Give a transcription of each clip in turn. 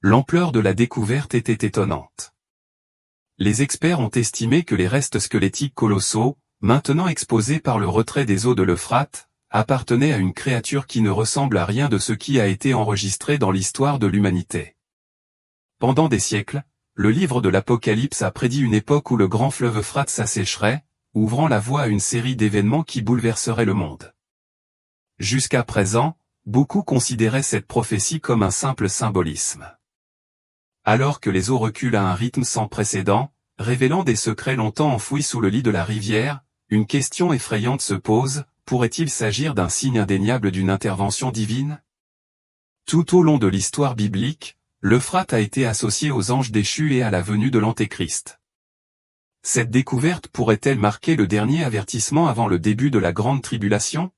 L'ampleur de la découverte était étonnante. Les experts ont estimé que les restes squelettiques colossaux, maintenant exposés par le retrait des eaux de l'Euphrate, appartenaient à une créature qui ne ressemble à rien de ce qui a été enregistré dans l'histoire de l'humanité. Pendant des siècles, le livre de l'Apocalypse a prédit une époque où le grand fleuve Euphrate s'assécherait, ouvrant la voie à une série d'événements qui bouleverseraient le monde. Jusqu'à présent, beaucoup considéraient cette prophétie comme un simple symbolisme. Alors que les eaux reculent à un rythme sans précédent, révélant des secrets longtemps enfouis sous le lit de la rivière, une question effrayante se pose, pourrait-il s'agir d'un signe indéniable d'une intervention divine? Tout au long de l'histoire biblique, l'Euphrate a été associé aux anges déchus et à la venue de l'Antéchrist. Cette découverte pourrait-elle marquer le dernier avertissement avant le début de la grande tribulation?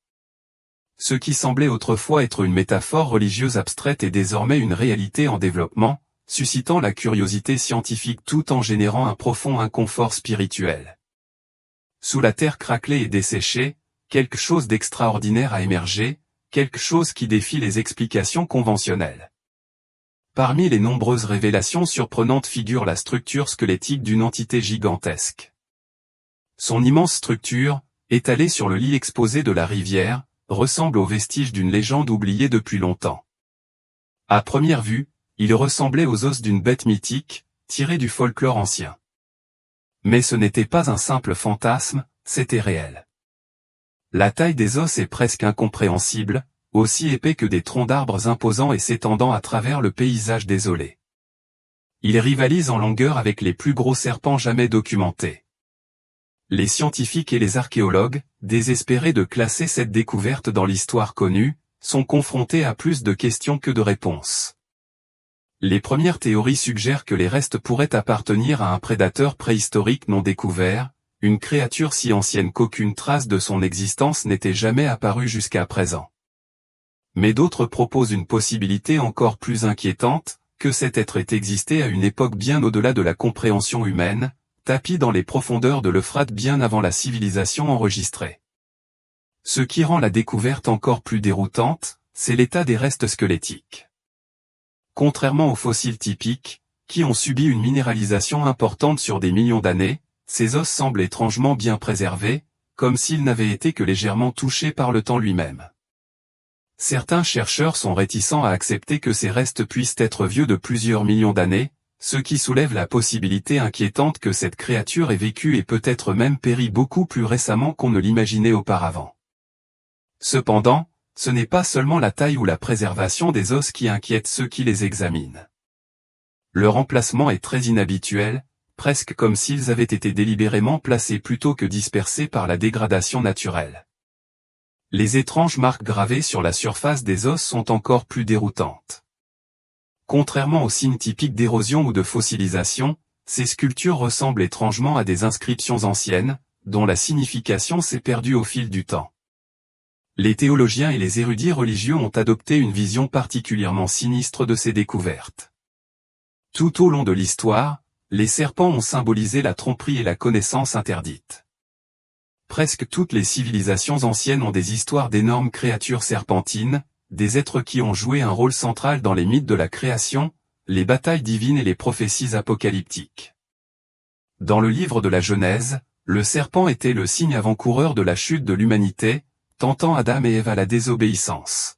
Ce qui semblait autrefois être une métaphore religieuse abstraite est désormais une réalité en développement, suscitant la curiosité scientifique tout en générant un profond inconfort spirituel. Sous la terre craquelée et desséchée, quelque chose d'extraordinaire a émergé, quelque chose qui défie les explications conventionnelles. Parmi les nombreuses révélations surprenantes figure la structure squelettique d'une entité gigantesque. Son immense structure, étalée sur le lit exposé de la rivière, ressemble aux vestiges d'une légende oubliée depuis longtemps. À première vue, il ressemblait aux os d'une bête mythique, tirée du folklore ancien. Mais ce n'était pas un simple fantasme, c'était réel. La taille des os est presque incompréhensible, aussi épais que des troncs d'arbres imposants et s'étendant à travers le paysage désolé. Ils rivalisent en longueur avec les plus gros serpents jamais documentés. Les scientifiques et les archéologues, désespérés de classer cette découverte dans l'histoire connue, sont confrontés à plus de questions que de réponses. Les premières théories suggèrent que les restes pourraient appartenir à un prédateur préhistorique non découvert, une créature si ancienne qu'aucune trace de son existence n'était jamais apparue jusqu'à présent. Mais d'autres proposent une possibilité encore plus inquiétante, que cet être ait existé à une époque bien au-delà de la compréhension humaine, tapi dans les profondeurs de l'Euphrate bien avant la civilisation enregistrée. Ce qui rend la découverte encore plus déroutante, c'est l'état des restes squelettiques. Contrairement aux fossiles typiques, qui ont subi une minéralisation importante sur des millions d'années, ces os semblent étrangement bien préservés, comme s'ils n'avaient été que légèrement touchés par le temps lui-même. Certains chercheurs sont réticents à accepter que ces restes puissent être vieux de plusieurs millions d'années, ce qui soulève la possibilité inquiétante que cette créature ait vécu et peut-être même péri beaucoup plus récemment qu'on ne l'imaginait auparavant. Cependant, ce n'est pas seulement la taille ou la préservation des os qui inquiètent ceux qui les examinent. Leur emplacement est très inhabituel, presque comme s'ils avaient été délibérément placés plutôt que dispersés par la dégradation naturelle. Les étranges marques gravées sur la surface des os sont encore plus déroutantes. Contrairement aux signes typiques d'érosion ou de fossilisation, ces sculptures ressemblent étrangement à des inscriptions anciennes, dont la signification s'est perdue au fil du temps. Les théologiens et les érudits religieux ont adopté une vision particulièrement sinistre de ces découvertes. Tout au long de l'histoire, les serpents ont symbolisé la tromperie et la connaissance interdite. Presque toutes les civilisations anciennes ont des histoires d'énormes créatures serpentines, des êtres qui ont joué un rôle central dans les mythes de la création, les batailles divines et les prophéties apocalyptiques. Dans le livre de la Genèse, le serpent était le signe avant-coureur de la chute de l'humanité, tentant Adam et Ève à la désobéissance.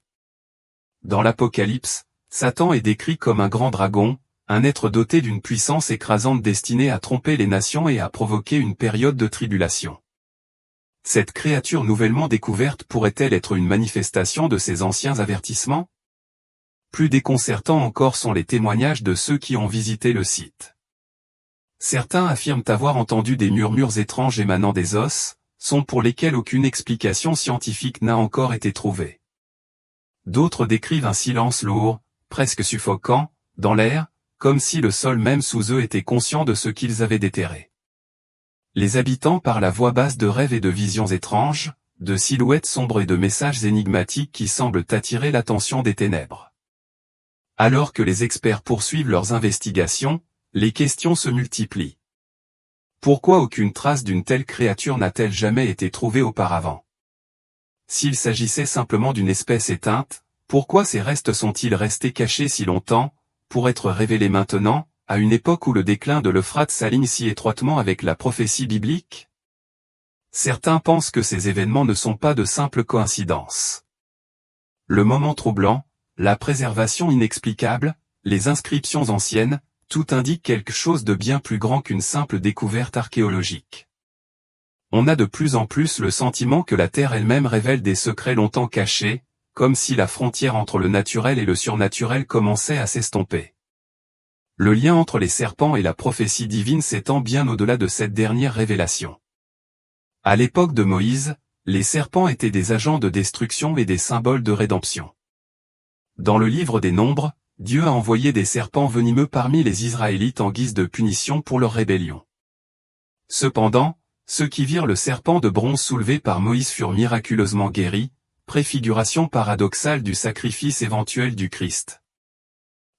Dans l'Apocalypse, Satan est décrit comme un grand dragon, un être doté d'une puissance écrasante destinée à tromper les nations et à provoquer une période de tribulation. Cette créature nouvellement découverte pourrait-elle être une manifestation de ces anciens avertissements? Plus déconcertants encore sont les témoignages de ceux qui ont visité le site. Certains affirment avoir entendu des murmures étranges émanant des os, sons pour lesquels aucune explication scientifique n'a encore été trouvée. D'autres décrivent un silence lourd, presque suffocant, dans l'air, comme si le sol même sous eux était conscient de ce qu'ils avaient déterré. Les habitants parlent à voix basse de rêves et de visions étranges, de silhouettes sombres et de messages énigmatiques qui semblent attirer l'attention des ténèbres. Alors que les experts poursuivent leurs investigations, les questions se multiplient. Pourquoi aucune trace d'une telle créature n'a-t-elle jamais été trouvée auparavant? S'il s'agissait simplement d'une espèce éteinte, pourquoi ces restes sont-ils restés cachés si longtemps, pour être révélé maintenant, à une époque où le déclin de l'Euphrate s'aligne si étroitement avec la prophétie biblique? Certains pensent que ces événements ne sont pas de simples coïncidences. Le moment troublant, la préservation inexplicable, les inscriptions anciennes, tout indique quelque chose de bien plus grand qu'une simple découverte archéologique. On a de plus en plus le sentiment que la Terre elle-même révèle des secrets longtemps cachés, comme si la frontière entre le naturel et le surnaturel commençait à s'estomper. Le lien entre les serpents et la prophétie divine s'étend bien au-delà de cette dernière révélation. À l'époque de Moïse, les serpents étaient des agents de destruction et des symboles de rédemption. Dans le livre des Nombres, Dieu a envoyé des serpents venimeux parmi les Israélites en guise de punition pour leur rébellion. Cependant, ceux qui virent le serpent de bronze soulevé par Moïse furent miraculeusement guéris, préfiguration paradoxale du sacrifice éventuel du Christ.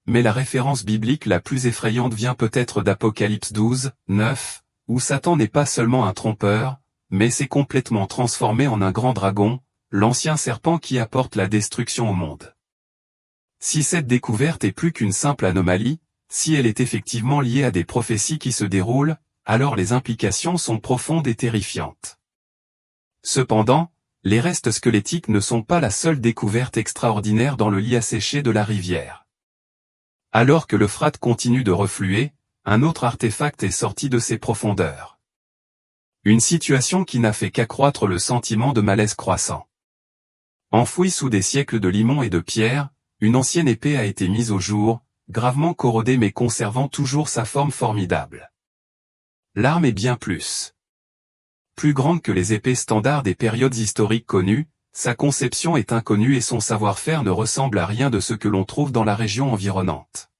Mais la référence biblique la plus effrayante vient peut-être d'Apocalypse 12, 9, où Satan n'est pas seulement un trompeur, mais s'est complètement transformé en un grand dragon, l'ancien serpent qui apporte la destruction au monde. Si cette découverte est plus qu'une simple anomalie, si elle est effectivement liée à des prophéties qui se déroulent, alors les implications sont profondes et terrifiantes. Cependant, les restes squelettiques ne sont pas la seule découverte extraordinaire dans le lit asséché de la rivière. Alors que l'Euphrate continue de refluer, un autre artefact est sorti de ses profondeurs. Une situation qui n'a fait qu'accroître le sentiment de malaise croissant. Enfouie sous des siècles de limon et de pierre, une ancienne épée a été mise au jour, gravement corrodée mais conservant toujours sa forme formidable. L'arme est bien plus grande que les épées standards des périodes historiques connues, sa conception est inconnue et son savoir-faire ne ressemble à rien de ce que l'on trouve dans la région environnante.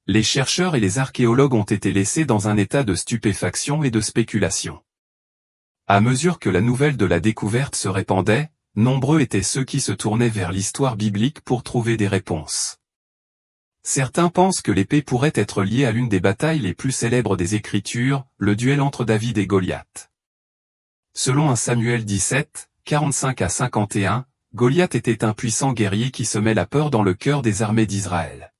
Les chercheurs et les archéologues ont été laissés dans un état de stupéfaction et de spéculation. À mesure que la nouvelle de la découverte se répandait, nombreux étaient ceux qui se tournaient vers l'histoire biblique pour trouver des réponses. Certains pensent que l'épée pourrait être liée à l'une des batailles les plus célèbres des Écritures, le duel entre David et Goliath. Selon 1 Samuel 17, 45 à 51, Goliath était un puissant guerrier qui semait la peur dans le cœur des armées d'Israël.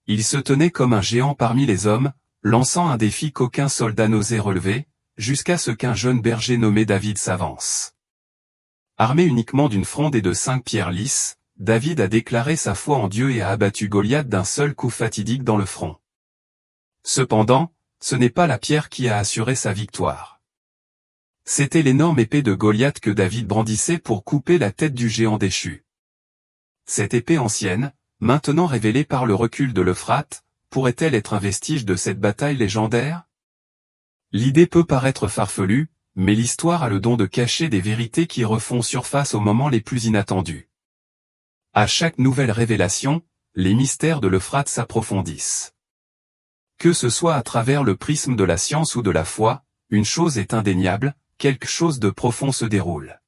Il se tenait comme un géant parmi les hommes, lançant un défi qu'aucun soldat n'osait relever, jusqu'à ce qu'un jeune berger nommé David s'avance. Armé uniquement d'une fronde et de 5 pierres lisses, David a déclaré sa foi en Dieu et a abattu Goliath d'un seul coup fatidique dans le front. Cependant, ce n'est pas la pierre qui a assuré sa victoire. C'était l'énorme épée de Goliath que David brandissait pour couper la tête du géant déchu. Cette épée ancienne, maintenant révélée par le recul de l'Euphrate, pourrait-elle être un vestige de cette bataille légendaire? L'idée peut paraître farfelue, mais l'histoire a le don de cacher des vérités qui refont surface aux moments les plus inattendus. À chaque nouvelle révélation, les mystères de l'Euphrate s'approfondissent. Que ce soit à travers le prisme de la science ou de la foi, une chose est indéniable, quelque chose de profond se déroule.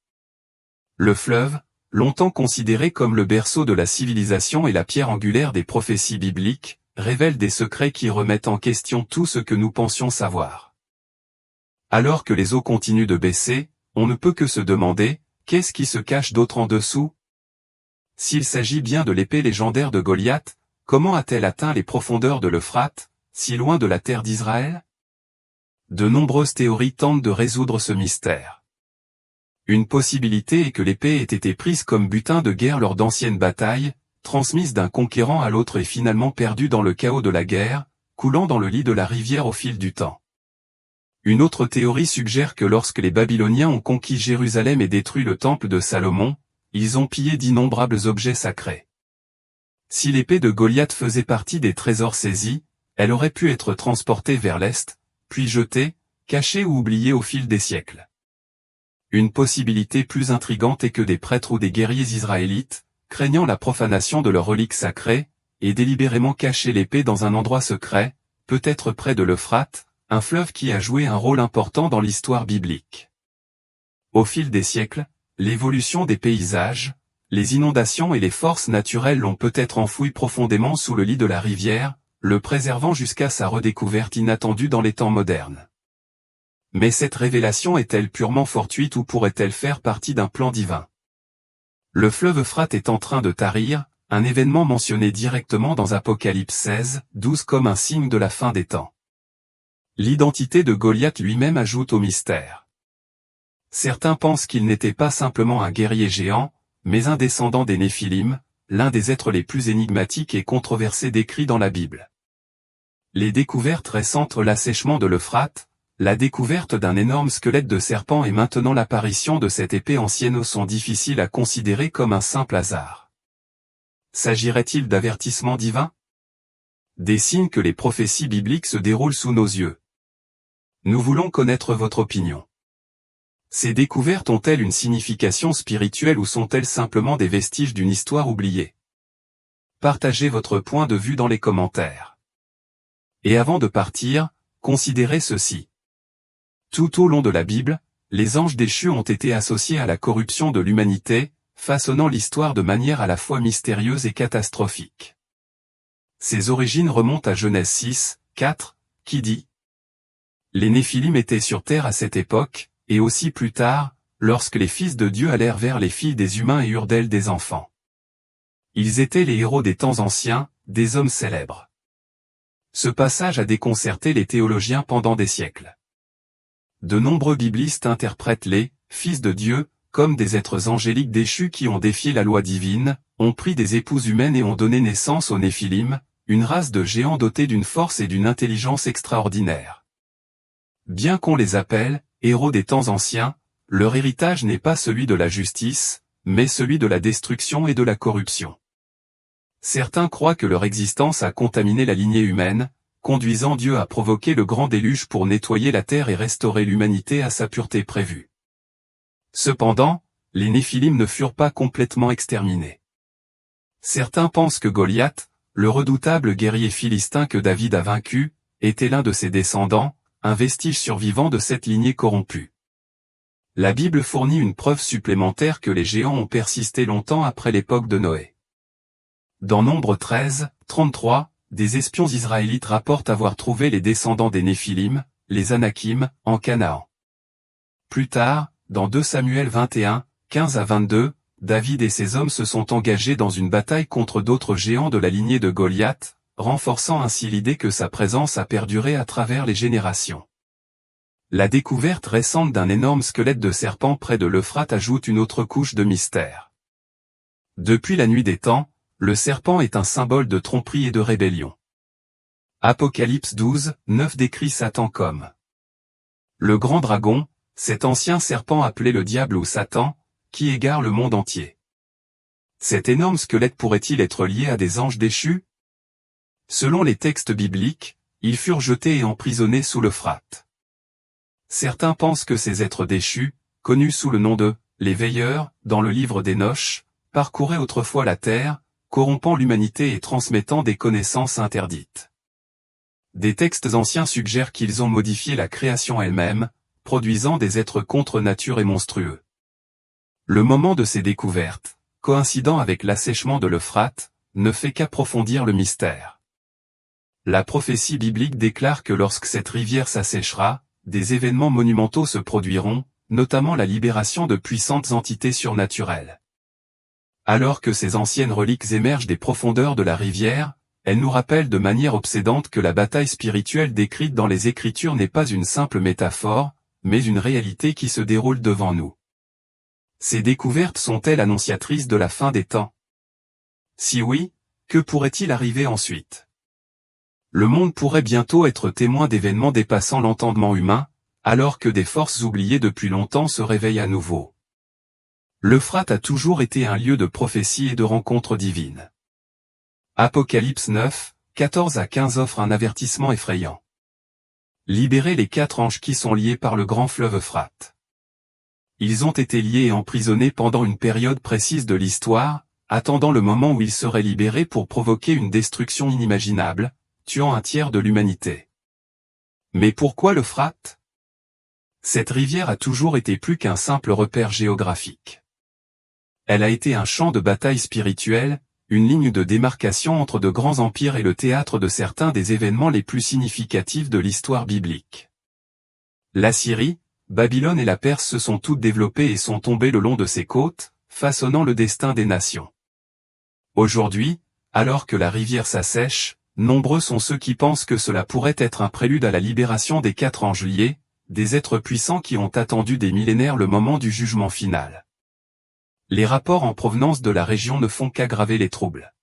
Le fleuve, longtemps considéré comme le berceau de la civilisation et la pierre angulaire des prophéties bibliques, révèle des secrets qui remettent en question tout ce que nous pensions savoir. Alors que les eaux continuent de baisser, on ne peut que se demander, qu'est-ce qui se cache d'autre en dessous? S'il s'agit bien de l'épée légendaire de Goliath, comment a-t-elle atteint les profondeurs de l'Euphrate, si loin de la terre d'Israël? De nombreuses théories tentent de résoudre ce mystère. Une possibilité est que l'épée ait été prise comme butin de guerre lors d'anciennes batailles, transmise d'un conquérant à l'autre et finalement perdue dans le chaos de la guerre, coulant dans le lit de la rivière au fil du temps. Une autre théorie suggère que lorsque les Babyloniens ont conquis Jérusalem et détruit le temple de Salomon, ils ont pillé d'innombrables objets sacrés. Si l'épée de Goliath faisait partie des trésors saisis, elle aurait pu être transportée vers l'Est, puis jetée, cachée ou oubliée au fil des siècles. Une possibilité plus intrigante est que des prêtres ou des guerriers israélites, craignant la profanation de leurs reliques sacrées, aient délibérément caché l'épée dans un endroit secret, peut-être près de l'Euphrate, un fleuve qui a joué un rôle important dans l'histoire biblique. Au fil des siècles, l'évolution des paysages, les inondations et les forces naturelles l'ont peut-être enfoui profondément sous le lit de la rivière, le préservant jusqu'à sa redécouverte inattendue dans les temps modernes. Mais cette révélation est-elle purement fortuite ou pourrait-elle faire partie d'un plan divin? Le fleuve Euphrate est en train de tarir, un événement mentionné directement dans Apocalypse 16, 12 comme un signe de la fin des temps. L'identité de Goliath lui-même ajoute au mystère. Certains pensent qu'il n'était pas simplement un guerrier géant, mais un descendant des Néphilim, l'un des êtres les plus énigmatiques et controversés décrits dans la Bible. Les découvertes récentes, l'assèchement de l'Euphrate, la découverte d'un énorme squelette de serpent et maintenant l'apparition de cette épée ancienne sont difficiles à considérer comme un simple hasard. S'agirait-il d'avertissements divins? Des signes que les prophéties bibliques se déroulent sous nos yeux. Nous voulons connaître votre opinion. Ces découvertes ont-elles une signification spirituelle ou sont-elles simplement des vestiges d'une histoire oubliée? Partagez votre point de vue dans les commentaires. Et avant de partir, considérez ceci. Tout au long de la Bible, les anges déchus ont été associés à la corruption de l'humanité, façonnant l'histoire de manière à la fois mystérieuse et catastrophique. Ses origines remontent à Genèse 6, 4, qui dit « Les Néphilim étaient sur terre à cette époque, et aussi plus tard, lorsque les fils de Dieu allèrent vers les filles des humains et eurent d'elles des enfants. Ils étaient les héros des temps anciens, des hommes célèbres. » Ce passage a déconcerté les théologiens pendant des siècles. De nombreux biblistes interprètent les « fils de Dieu » comme des êtres angéliques déchus qui ont défié la loi divine, ont pris des épouses humaines et ont donné naissance aux Néphilim, une race de géants dotés d'une force et d'une intelligence extraordinaires. Bien qu'on les appelle « héros des temps anciens », leur héritage n'est pas celui de la justice, mais celui de la destruction et de la corruption. Certains croient que leur existence a contaminé la lignée humaine, conduisant Dieu à provoquer le grand déluge pour nettoyer la terre et restaurer l'humanité à sa pureté prévue. Cependant, les Néphilim ne furent pas complètement exterminés. Certains pensent que Goliath, le redoutable guerrier philistin que David a vaincu, était l'un de ses descendants, un vestige survivant de cette lignée corrompue. La Bible fournit une preuve supplémentaire que les géants ont persisté longtemps après l'époque de Noé. Dans Nombre 13, 33, des espions israélites rapportent avoir trouvé les descendants des Néphilim, les Anakim, en Canaan. Plus tard, dans 2 Samuel 21, 15 à 22, David et ses hommes se sont engagés dans une bataille contre d'autres géants de la lignée de Goliath, renforçant ainsi l'idée que sa présence a perduré à travers les générations. La découverte récente d'un énorme squelette de serpent près de l'Euphrate ajoute une autre couche de mystère. Depuis la nuit des temps, le serpent est un symbole de tromperie et de rébellion. Apocalypse 12, 9 décrit Satan comme le grand dragon, cet ancien serpent appelé le diable ou Satan, qui égare le monde entier. Cet énorme squelette pourrait-il être lié à des anges déchus? Selon les textes bibliques, ils furent jetés et emprisonnés sous l'Euphrate. Certains pensent que ces êtres déchus, connus sous le nom de « les veilleurs » dans le livre d'Hénoch, parcouraient autrefois la terre, corrompant l'humanité et transmettant des connaissances interdites. Des textes anciens suggèrent qu'ils ont modifié la création elle-même, produisant des êtres contre nature et monstrueux. Le moment de ces découvertes, coïncidant avec l'assèchement de l'Euphrate, ne fait qu'approfondir le mystère. La prophétie biblique déclare que lorsque cette rivière s'asséchera, des événements monumentaux se produiront, notamment la libération de puissantes entités surnaturelles. Alors que ces anciennes reliques émergent des profondeurs de la rivière, elles nous rappellent de manière obsédante que la bataille spirituelle décrite dans les Écritures n'est pas une simple métaphore, mais une réalité qui se déroule devant nous. Ces découvertes sont-elles annonciatrices de la fin des temps? Si oui, que pourrait-il arriver ensuite? Le monde pourrait bientôt être témoin d'événements dépassant l'entendement humain, alors que des forces oubliées depuis longtemps se réveillent à nouveau. L'Euphrate a toujours été un lieu de prophétie et de rencontre divine. Apocalypse 9, 14 à 15 offre un avertissement effrayant. Libérez les 4 anges qui sont liés par le grand fleuve Euphrate. Ils ont été liés et emprisonnés pendant une période précise de l'histoire, attendant le moment où ils seraient libérés pour provoquer une destruction inimaginable, tuant un tiers de l'humanité. Mais pourquoi l'Euphrate? Cette rivière a toujours été plus qu'un simple repère géographique. Elle a été un champ de bataille spirituel, une ligne de démarcation entre de grands empires et le théâtre de certains des événements les plus significatifs de l'histoire biblique. La Syrie, Babylone et la Perse se sont toutes développées et sont tombées le long de ses côtes, façonnant le destin des nations. Aujourd'hui, alors que la rivière s'assèche, nombreux sont ceux qui pensent que cela pourrait être un prélude à la libération des 4 anges liés, des êtres puissants qui ont attendu des millénaires le moment du jugement final. Les rapports en provenance de la région ne font qu'aggraver les troubles.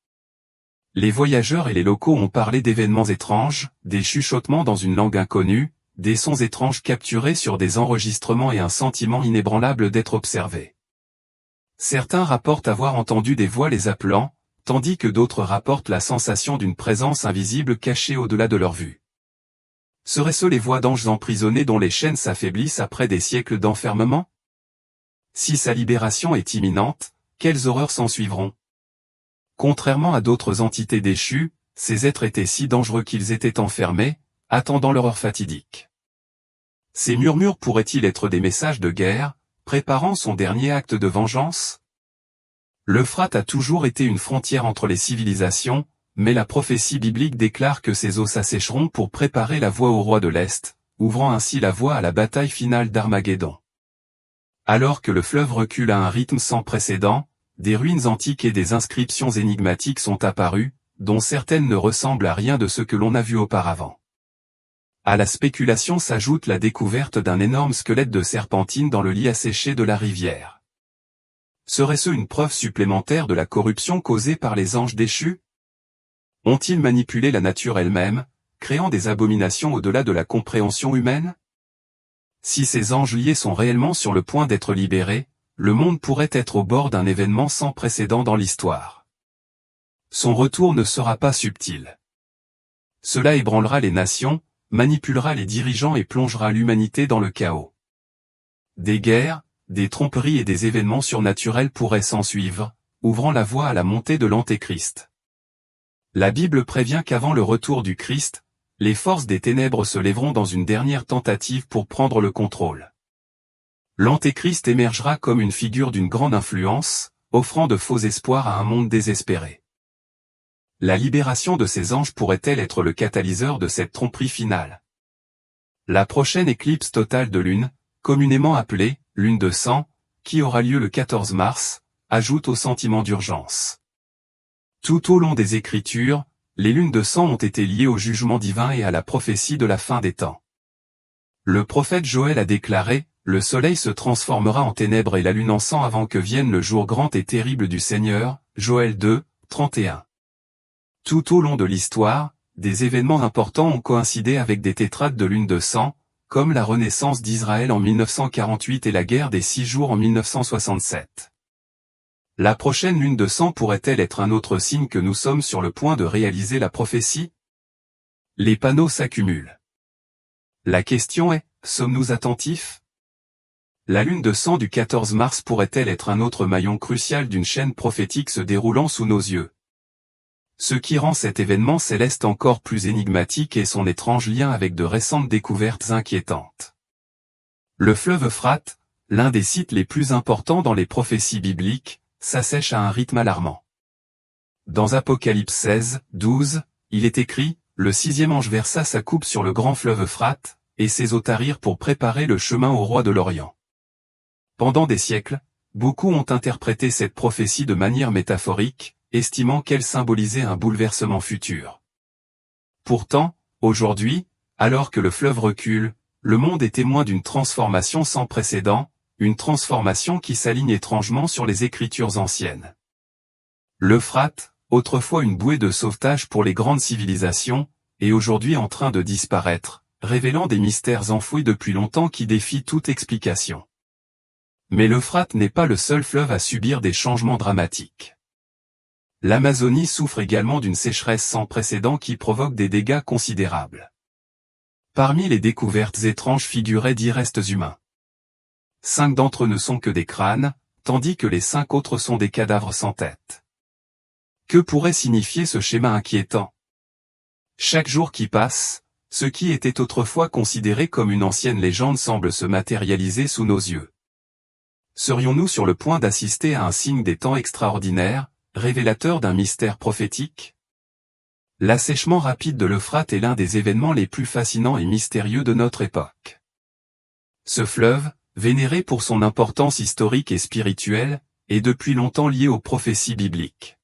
Les voyageurs et les locaux ont parlé d'événements étranges, des chuchotements dans une langue inconnue, des sons étranges capturés sur des enregistrements et un sentiment inébranlable d'être observé. Certains rapportent avoir entendu des voix les appelant, tandis que d'autres rapportent la sensation d'une présence invisible cachée au-delà de leur vue. Seraient-ce les voix d'anges emprisonnés dont les chaînes s'affaiblissent après des siècles d'enfermement? Si sa libération est imminente, quelles horreurs s'ensuivront? Contrairement à d'autres entités déchues, ces êtres étaient si dangereux qu'ils étaient enfermés, attendant leur heure fatidique. Ces murmures pourraient-ils être des messages de guerre, préparant son dernier acte de vengeance? L'Euphrate a toujours été une frontière entre les civilisations, mais la prophétie biblique déclare que ces eaux s'assécheront pour préparer la voie au roi de l'Est, ouvrant ainsi la voie à la bataille finale d'Armageddon. Alors que le fleuve recule à un rythme sans précédent, des ruines antiques et des inscriptions énigmatiques sont apparues, dont certaines ne ressemblent à rien de ce que l'on a vu auparavant. À la spéculation s'ajoute la découverte d'un énorme squelette de serpentine dans le lit asséché de la rivière. Serait-ce une preuve supplémentaire de la corruption causée par les anges déchus? Ont-ils manipulé la nature elle-même, créant des abominations au-delà de la compréhension humaine? Si ces anges liés sont réellement sur le point d'être libérés, le monde pourrait être au bord d'un événement sans précédent dans l'histoire. Son retour ne sera pas subtil. Cela ébranlera les nations, manipulera les dirigeants et plongera l'humanité dans le chaos. Des guerres, des tromperies et des événements surnaturels pourraient s'ensuivre, ouvrant la voie à la montée de l'Antéchrist. La Bible prévient qu'avant le retour du Christ, les forces des ténèbres se lèveront dans une dernière tentative pour prendre le contrôle. L'Antéchrist émergera comme une figure d'une grande influence, offrant de faux espoirs à un monde désespéré. La libération de ces anges pourrait-elle être le catalyseur de cette tromperie finale? La prochaine éclipse totale de lune, communément appelée « lune de sang », qui aura lieu le 14 mars, ajoute au sentiment d'urgence. Tout au long des Écritures, les lunes de sang ont été liées au jugement divin et à la prophétie de la fin des temps. Le prophète Joël a déclaré « Le soleil se transformera en ténèbres et la lune en sang avant que vienne le jour grand et terrible du Seigneur » Joël 2, 31. Tout au long de l'histoire, des événements importants ont coïncidé avec des tétrades de lune de sang, comme la renaissance d'Israël en 1948 et la guerre des 6 jours en 1967. La prochaine lune de sang pourrait-elle être un autre signe que nous sommes sur le point de réaliser la prophétie? Les panneaux s'accumulent. La question est, sommes-nous attentifs? La lune de sang du 14 mars pourrait-elle être un autre maillon crucial d'une chaîne prophétique se déroulant sous nos yeux? Ce qui rend cet événement céleste encore plus énigmatique est son étrange lien avec de récentes découvertes inquiétantes. Le fleuve Euphrate, l'un des sites les plus importants dans les prophéties bibliques, s'assèche à un rythme alarmant. Dans Apocalypse 16, 12, il est écrit, « Le 6e ange versa sa coupe sur le grand fleuve Euphrate, et ses eaux tarirent pour préparer le chemin au roi de l'Orient. » Pendant des siècles, beaucoup ont interprété cette prophétie de manière métaphorique, estimant qu'elle symbolisait un bouleversement futur. Pourtant, aujourd'hui, alors que le fleuve recule, le monde est témoin d'une transformation sans précédent, une transformation qui s'aligne étrangement sur les écritures anciennes. L'Euphrate, autrefois une bouée de sauvetage pour les grandes civilisations, est aujourd'hui en train de disparaître, révélant des mystères enfouis depuis longtemps qui défient toute explication. Mais l'Euphrate n'est pas le seul fleuve à subir des changements dramatiques. L'Amazonie souffre également d'une sécheresse sans précédent qui provoque des dégâts considérables. Parmi les découvertes étranges figuraient 10 restes humains. 5 d'entre eux ne sont que des crânes, tandis que les 5 autres sont des cadavres sans tête. Que pourrait signifier ce schéma inquiétant? Chaque jour qui passe, ce qui était autrefois considéré comme une ancienne légende semble se matérialiser sous nos yeux. Serions-nous sur le point d'assister à un signe des temps extraordinaires, révélateur d'un mystère prophétique? L'assèchement rapide de l'Euphrate est l'un des événements les plus fascinants et mystérieux de notre époque. Ce fleuve, vénéré pour son importance historique et spirituelle, est depuis longtemps lié aux prophéties bibliques.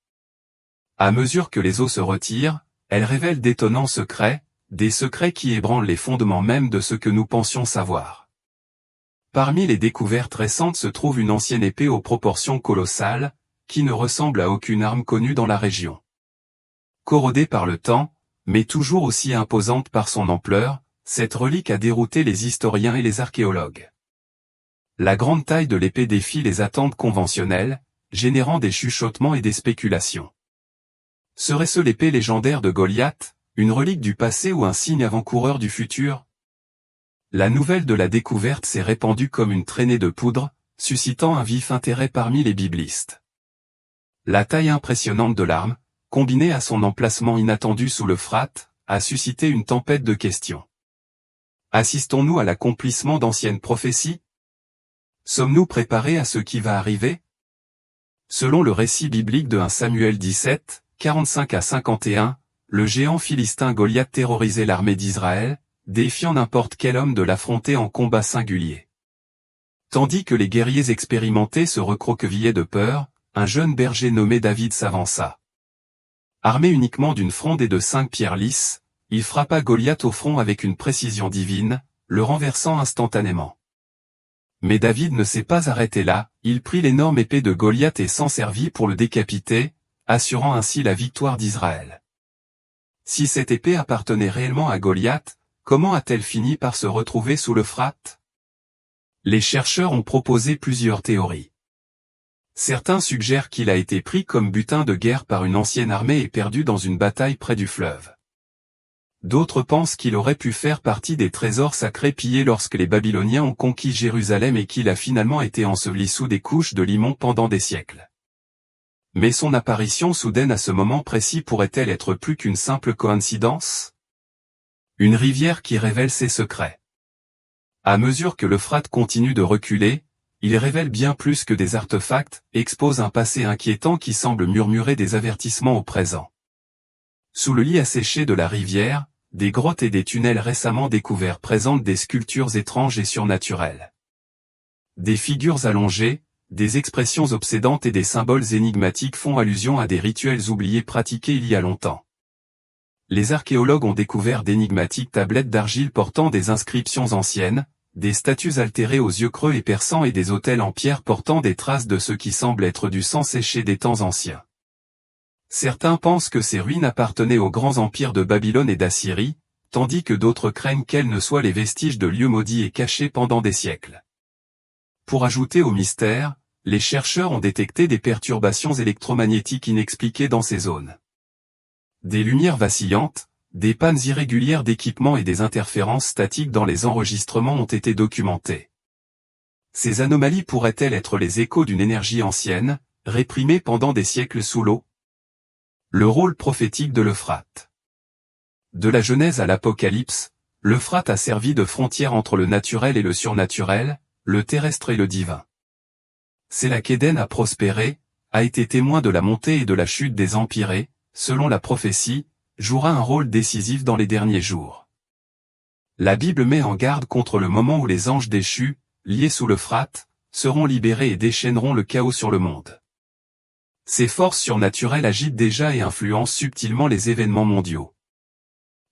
À mesure que les eaux se retirent, elles révèlent d'étonnants secrets, des secrets qui ébranlent les fondements même de ce que nous pensions savoir. Parmi les découvertes récentes se trouve une ancienne épée aux proportions colossales, qui ne ressemble à aucune arme connue dans la région. Corrodée par le temps, mais toujours aussi imposante par son ampleur, cette relique a dérouté les historiens et les archéologues. La grande taille de l'épée défie les attentes conventionnelles, générant des chuchotements et des spéculations. Serait-ce l'épée légendaire de Goliath, une relique du passé ou un signe avant-coureur du futur? La nouvelle de la découverte s'est répandue comme une traînée de poudre, suscitant un vif intérêt parmi les biblistes. La taille impressionnante de l'arme, combinée à son emplacement inattendu sous l'Euphrate, a suscité une tempête de questions. Assistons-nous à l'accomplissement d'anciennes prophéties? Sommes-nous préparés à ce qui va arriver? Selon le récit biblique de 1 Samuel 17, 45 à 51, le géant philistin Goliath terrorisait l'armée d'Israël, défiant n'importe quel homme de l'affronter en combat singulier. Tandis que les guerriers expérimentés se recroquevillaient de peur, un jeune berger nommé David s'avança. Armé uniquement d'une fronde et de 5 pierres lisses, il frappa Goliath au front avec une précision divine, le renversant instantanément. Mais David ne s'est pas arrêté là, il prit l'énorme épée de Goliath et s'en servit pour le décapiter, assurant ainsi la victoire d'Israël. Si cette épée appartenait réellement à Goliath, comment a-t-elle fini par se retrouver sous l'Euphrate? Les chercheurs ont proposé plusieurs théories. Certains suggèrent qu'il a été pris comme butin de guerre par une ancienne armée et perdu dans une bataille près du fleuve. D'autres pensent qu'il aurait pu faire partie des trésors sacrés pillés lorsque les Babyloniens ont conquis Jérusalem et qu'il a finalement été enseveli sous des couches de limon pendant des siècles. Mais son apparition soudaine à ce moment précis pourrait-elle être plus qu'une simple coïncidence? Une rivière qui révèle ses secrets. À mesure que l'Euphrate continue de reculer, il révèle bien plus que des artefacts, expose un passé inquiétant qui semble murmurer des avertissements au présent. Sous le lit asséché de la rivière, des grottes et des tunnels récemment découverts présentent des sculptures étranges et surnaturelles. Des figures allongées, des expressions obsédantes et des symboles énigmatiques font allusion à des rituels oubliés pratiqués il y a longtemps. Les archéologues ont découvert d'énigmatiques tablettes d'argile portant des inscriptions anciennes, des statues altérées aux yeux creux et perçants et des autels en pierre portant des traces de ce qui semble être du sang séché des temps anciens. Certains pensent que ces ruines appartenaient aux grands empires de Babylone et d'Assyrie, tandis que d'autres craignent qu'elles ne soient les vestiges de lieux maudits et cachés pendant des siècles. Pour ajouter au mystère, les chercheurs ont détecté des perturbations électromagnétiques inexpliquées dans ces zones. Des lumières vacillantes, des pannes irrégulières d'équipements et des interférences statiques dans les enregistrements ont été documentées. Ces anomalies pourraient-elles être les échos d'une énergie ancienne, réprimée pendant des siècles sous l'eau? Le rôle prophétique de l'Euphrate. De la Genèse à l'Apocalypse, l'Euphrate a servi de frontière entre le naturel et le surnaturel, le terrestre et le divin. C'est là qu'Éden a prospéré, a été témoin de la montée et de la chute des empires et, selon la prophétie, jouera un rôle décisif dans les derniers jours. La Bible met en garde contre le moment où les anges déchus, liés sous l'Euphrate, seront libérés et déchaîneront le chaos sur le monde. Ces forces surnaturelles agitent déjà et influencent subtilement les événements mondiaux.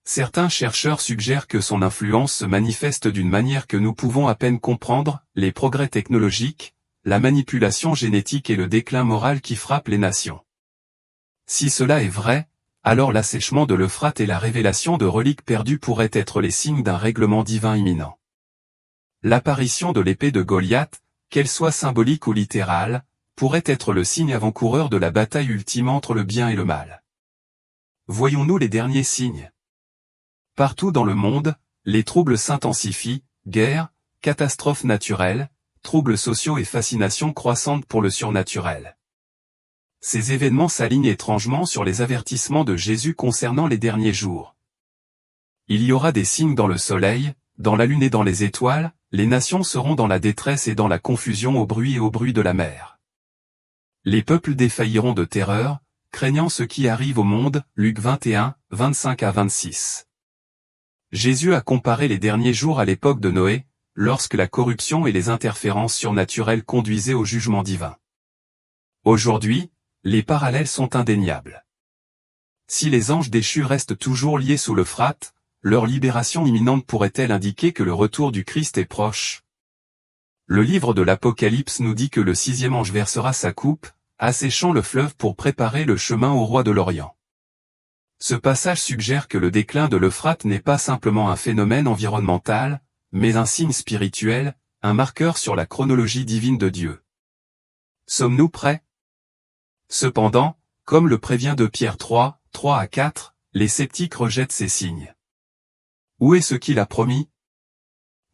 Certains chercheurs suggèrent que son influence se manifeste d'une manière que nous pouvons à peine comprendre, les progrès technologiques, la manipulation génétique et le déclin moral qui frappent les nations. Si cela est vrai, alors l'assèchement de l'Euphrate et la révélation de reliques perdues pourraient être les signes d'un règlement divin imminent. L'apparition de l'épée de Goliath, qu'elle soit symbolique ou littérale, pourrait être le signe avant-coureur de la bataille ultime entre le bien et le mal. Voyons-nous les derniers signes. Partout dans le monde, les troubles s'intensifient, guerres, catastrophes naturelles, troubles sociaux et fascination croissante pour le surnaturel. Ces événements s'alignent étrangement sur les avertissements de Jésus concernant les derniers jours. Il y aura des signes dans le soleil, dans la lune et dans les étoiles, les nations seront dans la détresse et dans la confusion au bruit de la mer. Les peuples défailliront de terreur, craignant ce qui arrive au monde, Luc 21, 25 à 26. Jésus a comparé les derniers jours à l'époque de Noé, lorsque la corruption et les interférences surnaturelles conduisaient au jugement divin. Aujourd'hui, les parallèles sont indéniables. Si les anges déchus restent toujours liés sous l'Euphrate, leur libération imminente pourrait-elle indiquer que le retour du Christ est proche? Le livre de l'Apocalypse nous dit que le 6e ange versera sa coupe, asséchant le fleuve pour préparer le chemin au roi de l'Orient. Ce passage suggère que le déclin de l'Euphrate n'est pas simplement un phénomène environnemental, mais un signe spirituel, un marqueur sur la chronologie divine de Dieu. Sommes-nous prêts? Cependant, comme le prévient 2 Pierre 3, 3 à 4, les sceptiques rejettent ces signes. Où est ce qu'il a promis?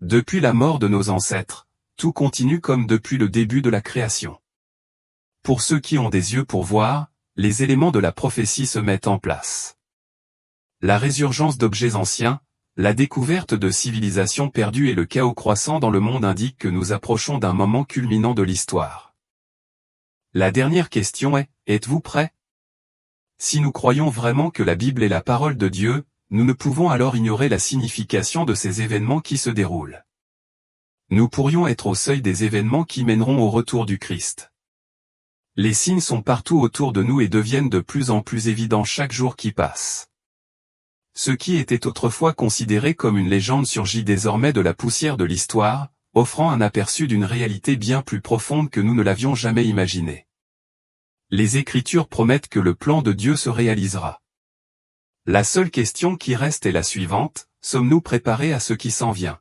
Depuis la mort de nos ancêtres, tout continue comme depuis le début de la création. Pour ceux qui ont des yeux pour voir, les éléments de la prophétie se mettent en place. La résurgence d'objets anciens, la découverte de civilisations perdues et le chaos croissant dans le monde indiquent que nous approchons d'un moment culminant de l'histoire. La dernière question est, êtes-vous prêts? Si nous croyons vraiment que la Bible est la parole de Dieu, nous ne pouvons alors ignorer la signification de ces événements qui se déroulent. Nous pourrions être au seuil des événements qui mèneront au retour du Christ. Les signes sont partout autour de nous et deviennent de plus en plus évidents chaque jour qui passe. Ce qui était autrefois considéré comme une légende surgit désormais de la poussière de l'histoire, offrant un aperçu d'une réalité bien plus profonde que nous ne l'avions jamais imaginée. Les Écritures promettent que le plan de Dieu se réalisera. La seule question qui reste est la suivante, sommes-nous préparés à ce qui s'en vient?